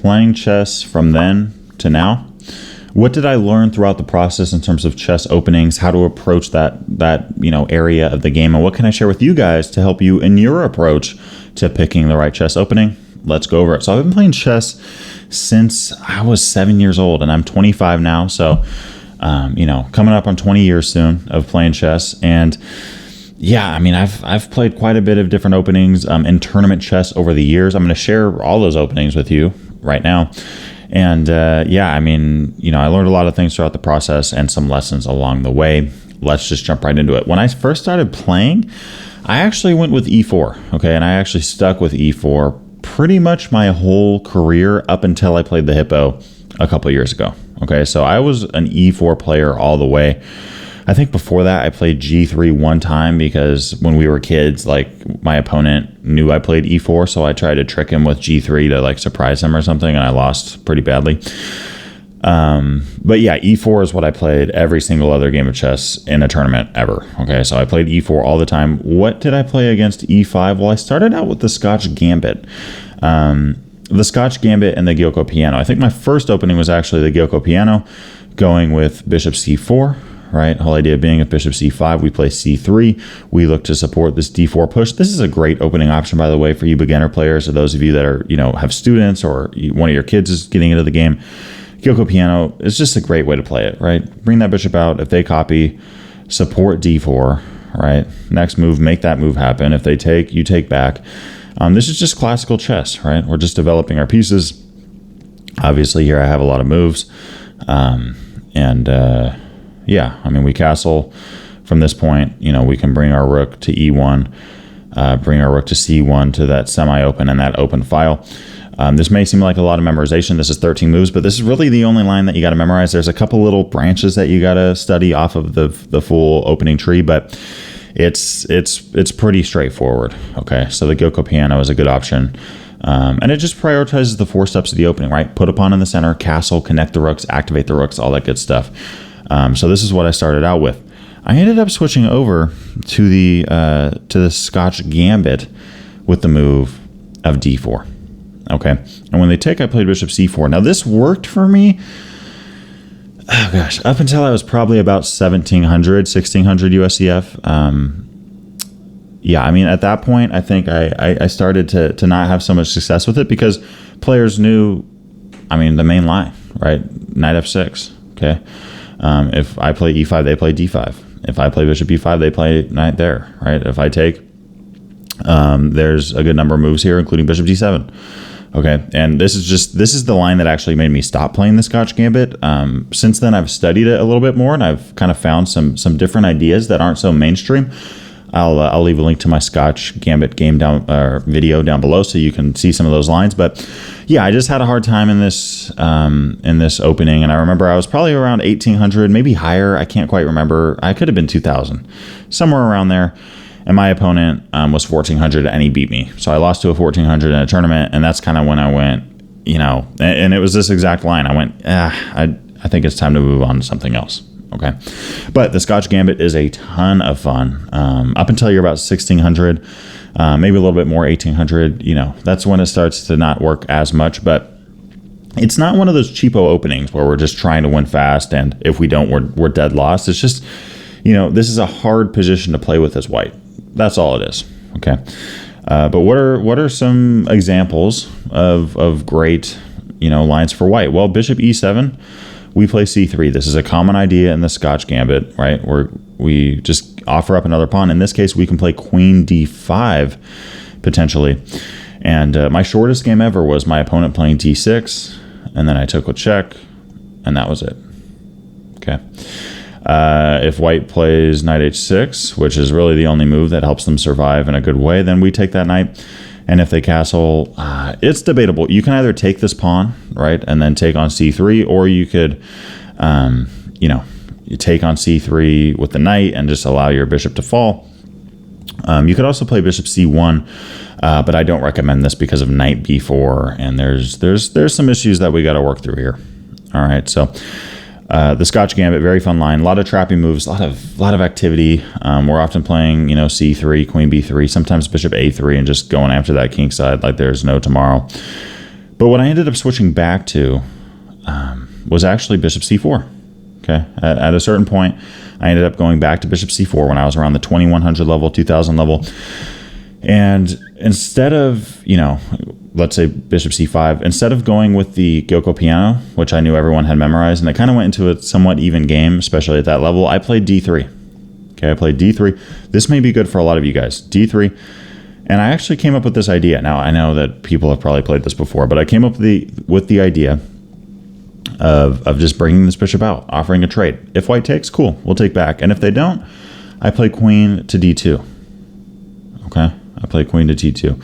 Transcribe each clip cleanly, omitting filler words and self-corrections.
Playing chess from then to now, what did I learn throughout the process in terms of chess openings, how to approach that area of the game, and what can I share with you guys to help you in your approach to picking the right chess opening? Let's go over it. So I've been playing chess since I was 7 years old, and I'm 25 now. So, coming up on 20 years soon of playing chess. And yeah, I mean, I've played quite a bit of different openings in tournament chess over the years. I'm going to share all those openings with you right now. And I learned a lot of things throughout the process and some lessons along the way. Let's just jump right into it. When I first started playing, I actually went with E4. Okay, and I actually stuck with E4 pretty much my whole career up until I played the Hippo a couple years ago. Okay, so I was an E4 player all the way. I think before that I played G3 one time because when we were kids, like my opponent knew I played E4, so I tried to trick him with G3 to like surprise him or something, and I lost pretty badly. But yeah, E4 is what I played every single other game of chess in a tournament ever. Okay, so I played E4 all the time. What did I play against E5? Well, I started out with the Scotch Gambit. The Scotch Gambit and the Giuoco Piano. I think my first opening was actually the Giuoco Piano, going with Bishop C4. Right, whole idea being if Bishop C5, we play C3. We look to support this D4 push. This is a great opening option, by the way, for you beginner players or those of you that are, have students or one of your kids is getting into the game. Giuoco Piano is just a great way to play it, right? Bring that bishop out. If they copy, support D4, right? Next move, make that move happen. If they take, you take back. This is just classical chess, right? We're just developing our pieces. Obviously, here I have a lot of moves, we castle from this point. We can bring our rook to E1, bring our rook to C1 to that semi-open and that open file. This may seem like a lot of memorization. This is 13 moves, but this is really the only line that you got to memorize. There's a couple little branches that you got to study off of the full opening tree, but it's pretty straightforward. Okay, so the Giuoco Piano is a good option. And it just prioritizes the 4 steps of the opening, right? Put a pawn in the center, castle, connect the rooks, activate the rooks, all that good stuff. So this is what I started out with. I ended up switching over to the Scotch Gambit with the move of D4. Okay, and when they take, I played Bishop C4. Now this worked for me. Oh gosh, up until I was probably about 1600 USCF. At that point, I think I started to not have so much success with it because players knew, the main line, right? Knight F6. Okay. If I play E5, they play D5. If I play Bishop E5, they play knight there, right? If I take, there's a good number of moves here, including Bishop D7. Okay, and this is the line that actually made me stop playing the Scotch Gambit. Since then, I've studied it a little bit more, and I've kind of found some different ideas that aren't so mainstream. I'll leave a link to my Scotch Gambit video down below so you can see some of those lines. But yeah, I just had a hard time in this opening, and I remember I was probably around 1800, maybe higher. I can't quite remember. I could have been 2000, somewhere around there. And my opponent was 1400, and he beat me. So I lost to a 1400 in a tournament, and that's kind of when I went, and it was this exact line. I went, I think it's time to move on to something else. Okay, but the Scotch Gambit is a ton of fun up until you're about 1600, maybe a little bit more 1800. That's when it starts to not work as much. But it's not one of those cheapo openings where we're just trying to win fast, and if we don't, we're dead lost. It's just, this is a hard position to play with as white. That's all it is. Okay, but what are some examples of great lines for white? Well, Bishop E7. We play C3. This is a common idea in the Scotch Gambit, right? Where we just offer up another pawn. In this case, we can play Queen D5, potentially. And my shortest game ever was my opponent playing D6, and then I took a check, and that was it. Okay. If white plays Knight H6, which is really the only move that helps them survive in a good way, then we take that knight. And if they castle, it's debatable. You can either take this pawn, right, and then take on C3, or you could, you take on C3 with the knight and just allow your bishop to fall. You could also play Bishop C1, but I don't recommend this because of Knight B4, and there's some issues that we got to work through here. All right, so the Scotch Gambit, very fun line, a lot of trapping moves, a lot of activity. We're often playing, C3, Queen B3, sometimes Bishop A3, and just going after that king side like there's no tomorrow. But what I ended up switching back to was actually bishop c4. Okay, at a certain point, I ended up going back to bishop c4 when I was around the 2100 level, 2000 level. And instead of, let's say bishop c5, instead of going with the Giuoco Piano, which I knew everyone had memorized, and it kind of went into a somewhat even game, especially at that level, I played d3. Okay, I played d3. This may be good for a lot of you guys. d3. And I actually came up with this idea. Now, I know that people have probably played this before, but I came up with the idea of just bringing this bishop out, offering a trade. If white takes, cool, we'll take back. And if they don't, I play queen to d2. Okay, I play queen to d2.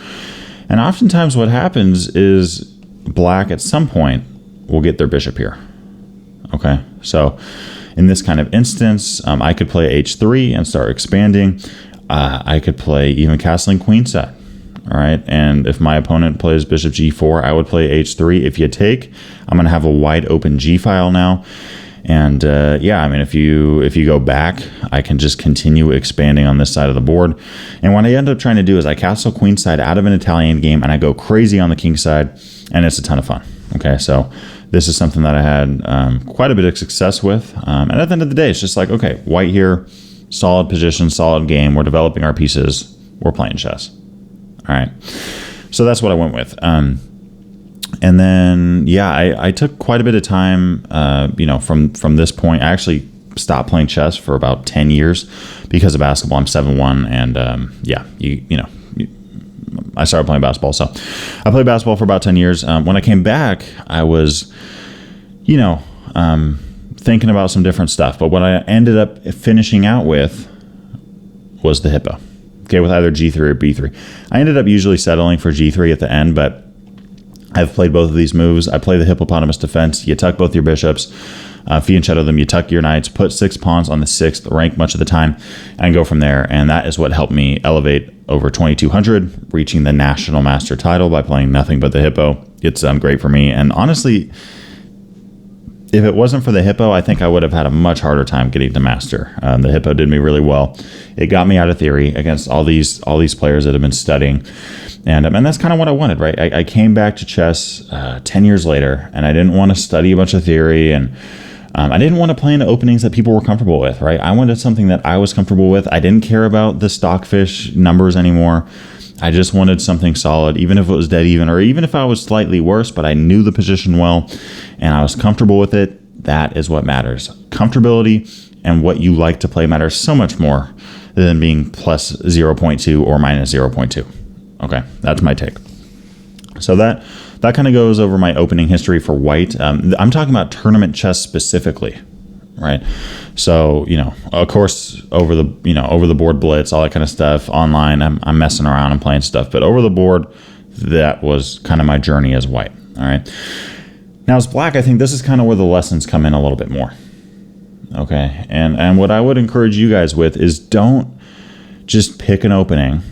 And oftentimes what happens is black at some point will get their bishop here. Okay, so in this kind of instance, I could play h3 and start expanding. I could play even castling queenside. All right, and if my opponent plays bishop g4, I would play h3. If you take, I'm going to have a wide open g file now. And yeah, I mean, if you go back, I can just continue expanding on this side of the board. And what I end up trying to do is I castle queenside out of an Italian game, and I go crazy on the king side, and it's a ton of fun. Okay, so this is something that I had quite a bit of success with. And at the end of the day, it's just like, okay, white here, solid position, solid game. We're developing our pieces. We're playing chess. All right, so that's what I went with. And then, yeah, I took quite a bit of time, from this point. I actually stopped playing chess for about 10 years because of basketball. I'm 7'1", and I started playing basketball. So I played basketball for about 10 years. When I came back, I was, thinking about some different stuff. But what I ended up finishing out with was the hippo. Okay, with either g3 or b3. I ended up usually settling for g3 at the end, but I've played both of these moves. I play the Hippopotamus Defense. You tuck both your bishops, fianchetto them, you tuck your knights, put 6 pawns on the 6th rank much of the time, and go from there. And that is what helped me elevate over 2200, reaching the National Master title by playing nothing but the Hippo. It's great for me. And honestly, if it wasn't for the Hippo, I think I would have had a much harder time getting to Master. The Hippo did me really well. It got me out of theory against all these players that have been studying. And that's kind of what I wanted, right? I came back to chess 10 years later, and I didn't want to study a bunch of theory, and I didn't want to play into openings that people were comfortable with, right? I wanted something that I was comfortable with. I didn't care about the stockfish numbers anymore. I just wanted something solid, even if it was dead even, or even if I was slightly worse, but I knew the position well, and I was comfortable with it. That is what matters. Comfortability and what you like to play matters so much more than being plus 0.2 or minus 0.2. Okay, that's my take. So that kind of goes over my opening history for white. I'm talking about tournament chess specifically, right? So, of course, over the board blitz, all that kind of stuff. Online, I'm messing around and playing stuff, but over the board, that was kind of my journey as white. All right. Now as black, I think this is kind of where the lessons come in a little bit more. Okay, and what I would encourage you guys with is don't just pick an opening,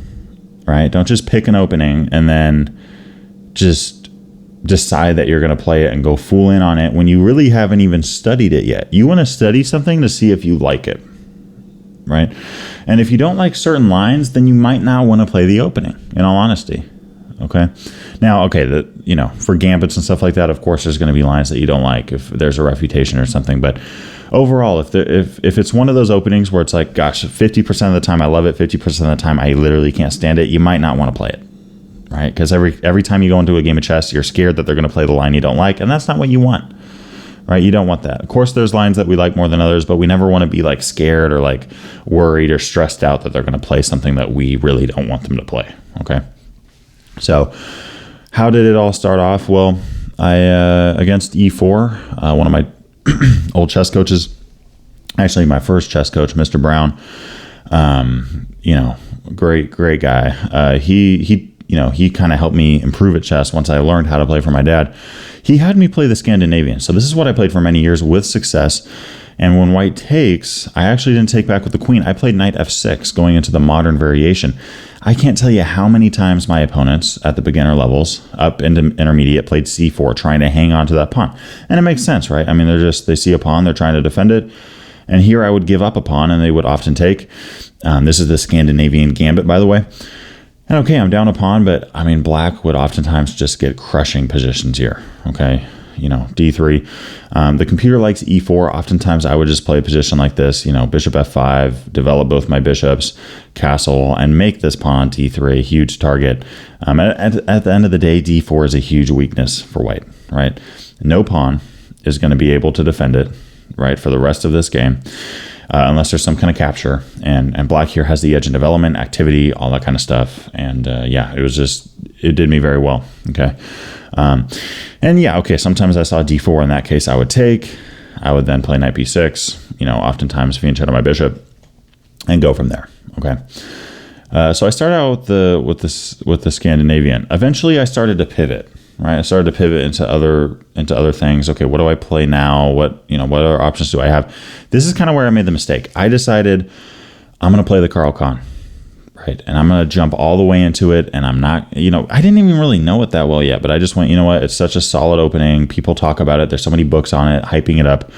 right? Don't just pick an opening and then just decide that you're going to play it and go full in on it when you really haven't even studied it yet. You want to study something to see if you like it, right? And if you don't like certain lines, then you might not want to play the opening, in all honesty. Okay. Now, okay, for gambits and stuff like that, of course, there's going to be lines that you don't like if there's a refutation or something. But overall, if it's one of those openings where it's like, gosh, 50% of the time I love it, 50% of the time I literally can't stand it, you might not want to play it, right? Because every time you go into a game of chess, you're scared that they're going to play the line you don't like, and that's not what you want, right? You don't want that. Of course, there's lines that we like more than others, but we never want to be like scared or like worried or stressed out that they're going to play something that we really don't want them to play, okay? So how did it all start off? Well, I against e4, one of my old chess coaches, actually my first chess coach, Mr. Brown, great guy. He kind of helped me improve at chess once I learned how to play for my dad. He had me play the Scandinavian. So this is what I played for many years with success. And when white takes, I actually didn't take back with the queen. I played knight f6 going into the modern variation. I can't tell you how many times my opponents at the beginner levels up into intermediate played c4 trying to hang on to that pawn. And it makes sense, right? I mean, they see a pawn, they're trying to defend it. And here I would give up a pawn and they would often take. This is the Scandinavian Gambit, by the way. And okay, I'm down a pawn, but I mean, black would oftentimes just get crushing positions here. Okay, you know, d3. The computer likes e4. Oftentimes I would just play a position like this, you know, bishop f5, develop both my bishops, castle, and make this pawn d3 a huge target. At the end of the day, d4 is a huge weakness for white, right? No pawn is going to be able to defend it, right, for the rest of this game. Unless there's some kind of capture, and black here has the edge in development, activity, all that kind of stuff. And yeah, it did me very well. Okay. And yeah, okay, sometimes I saw d4. In that case, I would take. I would then play knight b6, you know, oftentimes fianchetto my bishop, and go from there. Okay. So I started out with the Scandinavian. Eventually I started to pivot. Right, I started to pivot into other things. Okay, what do I play now? What other options do I have? This is kind of where I made the mistake. I decided I'm going to play the Caro-Kann, right? And I'm going to jump all the way into it. And I'm not, you know, I didn't even really know it that well yet, but I just went, you know what? It's such a solid opening. People talk about it. There's so many books on it, hyping it up.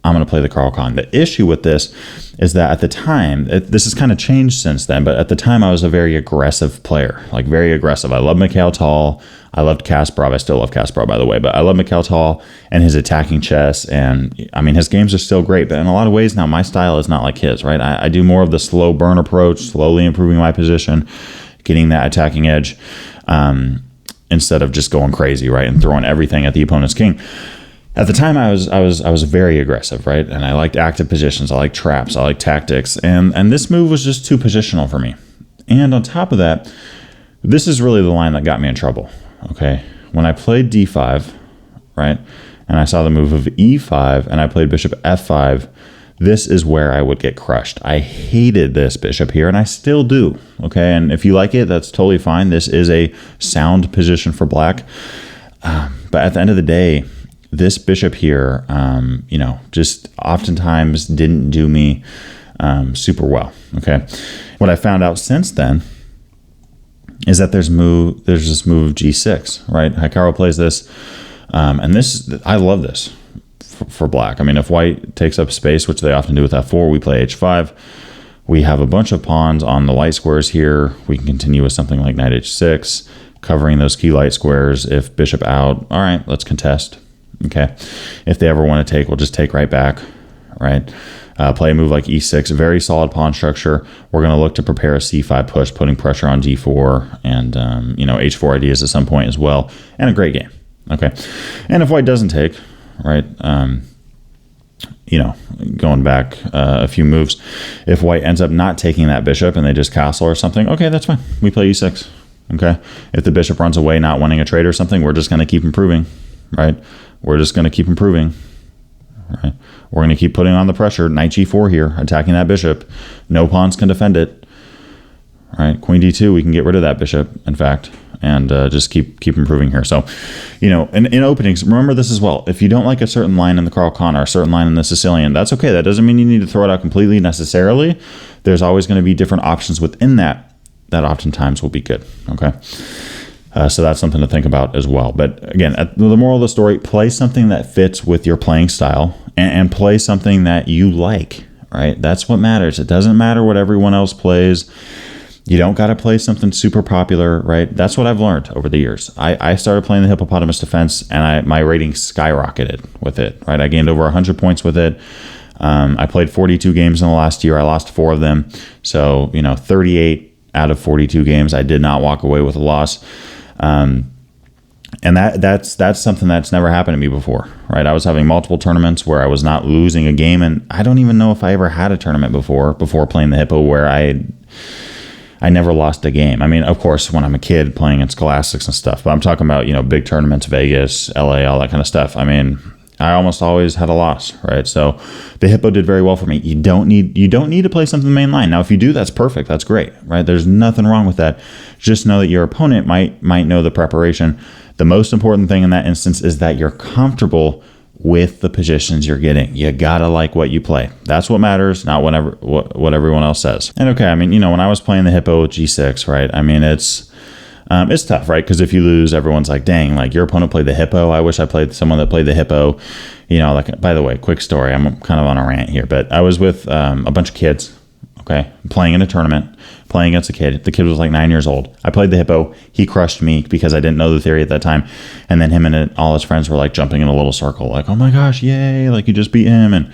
I'm going to play the Caro-Kann. The issue with this is that at the time, this has kind of changed since then, but at the time I was a very aggressive player, like very aggressive. I love Mikhail Tal. I loved Kasparov. I still love Kasparov, by the way, but I love Mikhail Tal and his attacking chess. And I mean, his games are still great, but in a lot of ways now, my style is not like his, right? I do more of the slow burn approach, slowly improving my position, getting that attacking edge, instead of just going crazy, right? And throwing everything at the opponent's king. At the time, I was very aggressive, right? And I liked active positions. I liked traps. I liked tactics. And this move was just too positional for me. And on top of that, this is really the line that got me in trouble, okay? When I played d5, right, and I saw the move of e5, and I played bishop f5, this is where I would get crushed. I hated this bishop here, and I still do, okay? And if you like it, that's totally fine. This is a sound position for black. But at the end of the day, this bishop here, you know, just oftentimes didn't do me super well, okay? What I found out since then is that there's this move of g6, right? Hikaru plays this, and this, I love this for black. I mean, if white takes up space, which they often do with f4, we play h5. We have a bunch of pawns on the light squares here. We can continue with something like knight h6, covering those key light squares. If bishop out, all right, let's contest. Okay, if they ever want to take, we'll just take right back, right? Play a move like e6, very solid pawn structure. We're going to look to prepare a c5 push, putting pressure on d4 and, you know, h4 ideas at some point as well. And a great game, okay? And if white doesn't take, right, you know, going back a few moves, if white ends up not taking that bishop and they just castle or something, okay, that's fine. We play e6, okay? If the bishop runs away not winning a trade or something, we're just going to keep improving, right? We're just going to keep improving, right? We're going to keep putting on the pressure. Knight g4 here, attacking that bishop. No pawns can defend it, right? Queen d2, we can get rid of that bishop, in fact, and just keep improving here. So, you know, in openings, remember this as well. If you don't like a certain line in the Caro-Kann or a certain line in the Sicilian, that's okay. That doesn't mean you need to throw it out completely necessarily. There's always going to be different options within that oftentimes will be good, okay? So that's something to think about as well. But again, the moral of the story, play something that fits with your playing style and play something that you like, right? That's what matters. It doesn't matter what everyone else plays. You don't got to play something super popular, right? That's what I've learned over the years. I started playing the Hippopotamus Defense, and my rating skyrocketed with it, right? I gained over 100 points with it. I played 42 games in the last year. I lost 4 of them. So, you know, 38 out of 42 games, I did not walk away with a loss. And that's something that's never happened to me before, right? I was having multiple tournaments where I was not losing a game, and I don't even know if I ever had a tournament before playing the Hippo where I never lost a game. I mean, of course, when I'm a kid playing in Scholastics and stuff, but I'm talking about, you know, big tournaments, Vegas, LA, all that kind of stuff. I mean, I almost always had a loss, right? So the Hippo did very well for me. You don't need to play something main line. Now, if you do, that's perfect. That's great, right? There's nothing wrong with that. Just know that your opponent might know the preparation. The most important thing in that instance is that you're comfortable with the positions you're getting. You gotta like what you play. That's what matters, not what everyone else says. And okay, I mean, you know, when I was playing the Hippo with G6, right? I mean, it's tough, right? Because if you lose, everyone's like, dang, like your opponent played the Hippo. I wish I played someone that played the Hippo. You know, like, by the way, quick story. I'm kind of on a rant here, but I was with a bunch of kids, Okay, playing in a tournament, playing against a kid. The kid was like 9 years old. I played the hippo. He crushed me because I didn't know the theory at that time. And then him and all his friends were like jumping in a little circle, like, oh my gosh, yay! Like you just beat him. And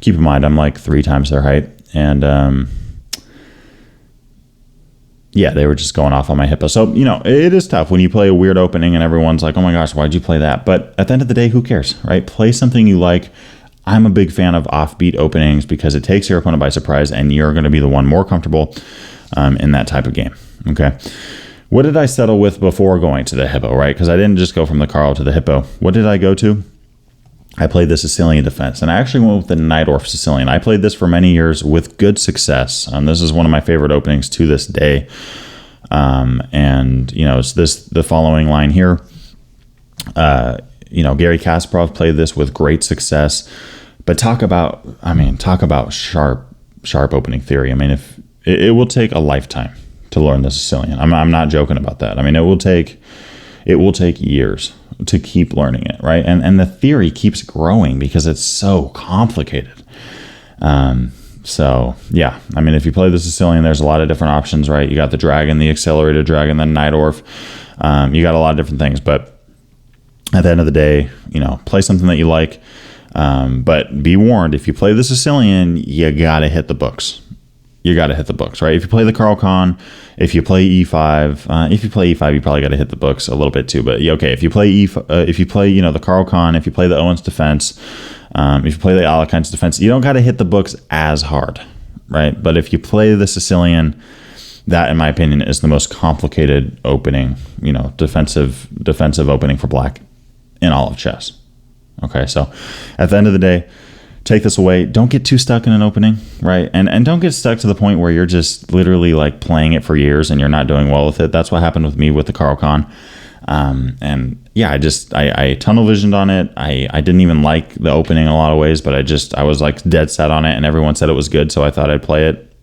keep in mind, I'm like 3 times their height, and yeah, they were just going off on my hippo. So, you know, it is tough when you play a weird opening and everyone's like, oh my gosh, why'd you play that? But at the end of the day, who cares, right? Play something you like. I'm a big fan of offbeat openings because it takes your opponent by surprise and you're going to be the one more comfortable in that type of game, okay? What did I settle with before going to the hippo, right? Because I didn't just go from the Caro to the hippo. What did I go to? I played the Sicilian Defense, and I actually went with the Najdorf Sicilian. I played this for many years with good success. This is one of my favorite openings to this day. And, you know, it's the following line here. You know, Gary Kasparov played this with great success. But talk about sharp opening theory. I mean, if it will take a lifetime to learn the Sicilian. I'm not joking about that. I mean, it will take years to keep learning it, right? And the theory keeps growing because it's so complicated. So yeah, I mean, if you play the Sicilian, there's a lot of different options, right? You got the dragon, the accelerated dragon, then Najdorf. You got a lot of different things, but at the end of the day, you know, play something that you like. But be warned, if you play the Sicilian, you gotta hit the books. You got to hit the books, right? If you play the Caro-Kann, if you play E5, you probably got to hit the books a little bit too. But okay, if you play you know, the Caro-Kann, if you play the Owens Defense, if you play the Alakant's Defense, you don't got to hit the books as hard, right? But if you play the Sicilian, that, in my opinion, is the most complicated opening, you know, defensive opening for black in all of chess. Okay, so at the end of the day, take this away. Don't get too stuck in an opening, right? And don't get stuck to the point where you're just literally like playing it for years and you're not doing well with it. That's what happened with me with the Caro-Kann. And yeah, I tunnel visioned on it. I didn't even like the opening in a lot of ways, but I was like dead set on it and everyone said it was good. So I thought I'd play it.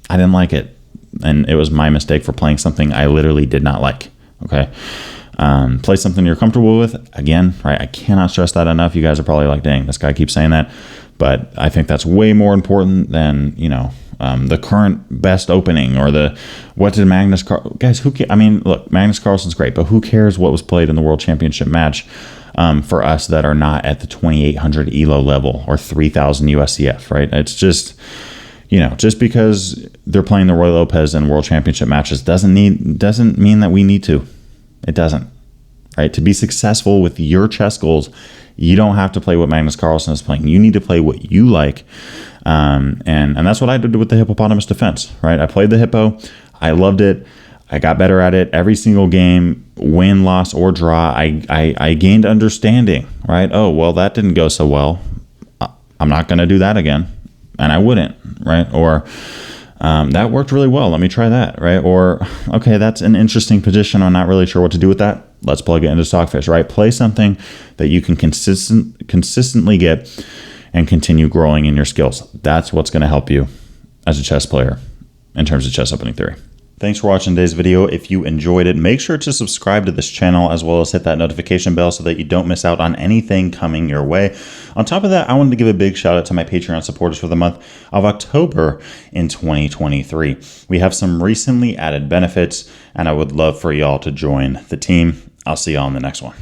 I didn't like it. And it was my mistake for playing something I literally did not like. Okay. Play something you're comfortable with. Again, right? I cannot stress that enough. You guys are probably like, dang, this guy keeps saying that. But I think that's way more important than, you know, the current best opening or what did Magnus Carlsen... Guys, who cares? I mean, look, Magnus Carlsen's great, but who cares what was played in the World Championship match for us that are not at the 2,800 ELO level or 3,000 USCF, right? It's just... You know, just because they're playing the Roy Lopez in World Championship matches doesn't mean that we need to. It doesn't, right? To be successful with your chess goals, you don't have to play what Magnus Carlsen is playing. You need to play what you like. And that's what I did with the Hippopotamus Defense, right? I played the Hippo. I loved it. I got better at it every single game, win, loss, or draw. I gained understanding, right? Oh, well, that didn't go so well. I'm not going to do that again. And I wouldn't, right? Or that worked really well. Let me try that, right? Or, okay, that's an interesting position. I'm not really sure what to do with that. Let's plug it into Stockfish, right? Play something that you can consistently get and continue growing in your skills. That's what's going to help you as a chess player in terms of chess opening theory. Thanks for watching today's video. If you enjoyed it, make sure to subscribe to this channel as well as hit that notification bell so that you don't miss out on anything coming your way. On top of that, I wanted to give a big shout out to my Patreon supporters for the month of October in 2023. We have some recently added benefits, and I would love for y'all to join the team. I'll see y'all in the next one.